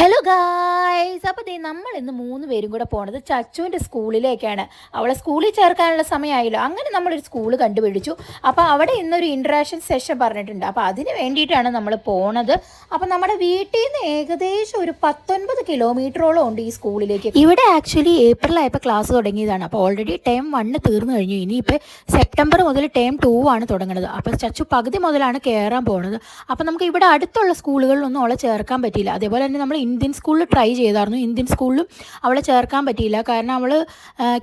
Hello guys, അപ്പോൾ നമ്മൾ ഇന്ന് 3 പേരും കൂടെ പോണത് ചച്ചുവിൻ്റെ സ്കൂളിലേക്കാണ്. അവളെ സ്കൂളിൽ ചേർക്കാനുള്ള സമയമായല്ലോ. അങ്ങനെ നമ്മളൊരു സ്കൂൾ കണ്ടുപിടിച്ചു. അപ്പോൾ അവിടെ ഇന്നൊരു ഇൻട്രാക്ഷൻ സെഷൻ പറഞ്ഞിട്ടുണ്ട്. അപ്പോൾ അതിന് വേണ്ടിയിട്ടാണ് നമ്മൾ പോണത്. അപ്പോൾ നമ്മുടെ വീട്ടിൽ നിന്ന് ഏകദേശം ഒരു 19 കിലോമീറ്ററോളം ഉണ്ട് ഈ സ്കൂളിലേക്ക്. ഇവിടെ ആക്ച്വലി ഏപ്രിലായപ്പോൾ ക്ലാസ് തുടങ്ങിയതാണ്. അപ്പോൾ ഓൾറെഡി ടേം 1 തീർന്നു കഴിഞ്ഞു. ഇനിയിപ്പോൾ സെപ്റ്റംബർ മുതൽ ടേം 2 ആണ് തുടങ്ങുന്നത്. അപ്പോൾ ചച്ചു പകുതി മുതലാണ് കയറാൻ പോകുന്നത്. അപ്പോൾ നമുക്ക് ഇവിടെ അടുത്തുള്ള സ്കൂളുകളിലൊന്നും അവളെ ചേർക്കാൻ പറ്റിയില്ല. അതേപോലെ തന്നെ നമ്മൾ ഇന്ത്യൻ സ്കൂളിൽ ട്രൈ ചെയ്തായിരുന്നു. ഇന്ത്യൻ സ്കൂളിലും അവളെ ചേർക്കാൻ പറ്റിയില്ല. കാരണം അവൾ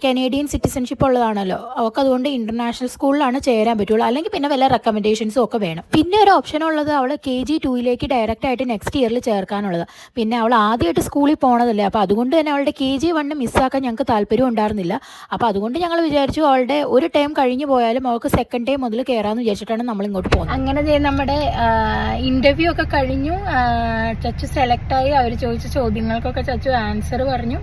കനേഡിയൻ സിറ്റിസൺഷിപ്പ് ഉള്ളതാണല്ലോ. അവൾക്ക് അതുകൊണ്ട് ഇൻ്റർനാഷണൽ സ്കൂളിലാണ് ചേരാൻ പറ്റുള്ളൂ. അല്ലെങ്കിൽ പിന്നെ വല്ല റെക്കമെൻഡേഷൻസും ഒക്കെ വേണം. പിന്നെ ഒരു ഓപ്ഷൻ ഉള്ളത് അവൾ KG2 ഡയറക്റ്റ് ആയിട്ട് നെക്സ്റ്റ് ഇയറിൽ ചേർക്കാനുള്ളത്. പിന്നെ അവൾ ആദ്യമായിട്ട് സ്കൂളിൽ പോകണതല്ലേ. അപ്പോൾ അതുകൊണ്ട് തന്നെ അവളുടെ KG1 മിസ്സാക്കാൻ ഞങ്ങൾക്ക് താല്പര്യം ഉണ്ടായിരുന്നില്ല. അപ്പോൾ അതുകൊണ്ട് ഞങ്ങൾ വിചാരിച്ചു അവളുടെ ഒരു ടൈം കഴിഞ്ഞു പോയാലും അവൾക്ക് സെക്കൻഡ് ടൈം മുതൽ കയറാമെന്ന് വിചാരിച്ചിട്ടാണ് നമ്മൾ ഇങ്ങോട്ട് പോകുന്നത്. അങ്ങനെ നമ്മുടെ ഇൻ്റർവ്യൂ ഒക്കെ കഴിഞ്ഞു. ചച്ചു സെലക്റ്റായി. അവർ ചോദിച്ച ചോദ്യങ്ങൾക്കൊക്കെ ചച്ചു ആൻസർ പറഞ്ഞു.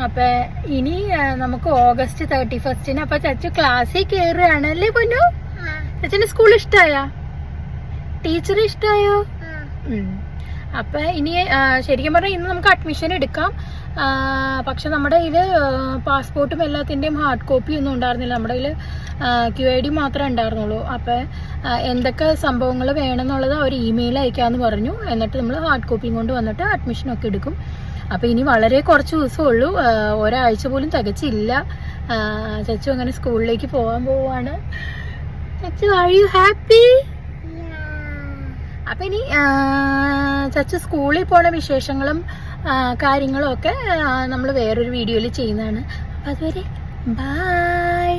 അപ്പം ഇനി നമുക്ക് ഓഗസ്റ്റ് 31 അപ്പം ചച്ചു ക്ലാസ്സിൽ കയറുകയാണ് അല്ലേ പൊന്നു? ചച്ചുവിൻ്റെ സ്കൂൾ ഇഷ്ടമായോ? ടീച്ചർ ഇഷ്ടമായോ? അപ്പം ഇനി ശരിക്കും പറഞ്ഞാൽ ഇന്ന് നമുക്ക് അഡ്മിഷൻ എടുക്കാം. പക്ഷെ നമ്മുടെ കയ്യിൽ പാസ്പോർട്ടും എല്ലാത്തിൻ്റെയും ഹാർഡ് കോപ്പി ഒന്നും ഉണ്ടായിരുന്നില്ല. നമ്മുടെ കയ്യിൽ QID മാത്രമേ ഉണ്ടായിരുന്നുള്ളൂ. അപ്പം എന്തൊക്കെ സംഭവങ്ങൾ വേണമെന്നുള്ളത് അവർ ഇമെയിൽ അയക്കാമെന്ന് പറഞ്ഞു. എന്നിട്ട് നമ്മൾ ഹാർഡ് കോപ്പിയും കൊണ്ട് വന്നിട്ട് അഡ്മിഷനൊക്കെ എടുക്കും. അപ്പം ഇനി വളരെ കുറച്ച് ദിവസമേ ഉള്ളൂ. ഒരാഴ്ച പോലും തികച്ചില്ല. ചച്ചു അങ്ങനെ സ്കൂളിലേക്ക് പോകാൻ പോവാണ്. ചച്ചു, ആർ യു ഹാപ്പി? അപ്പം ഇനി ചച്ചു സ്കൂളിൽ പോണ വിശേഷങ്ങളും കാര്യങ്ങളും ഒക്കെ നമ്മൾ വേറൊരു വീഡിയോയിൽ ചെയ്യുന്നതാണ്. അപ്പം അതുവരെ ബൈ.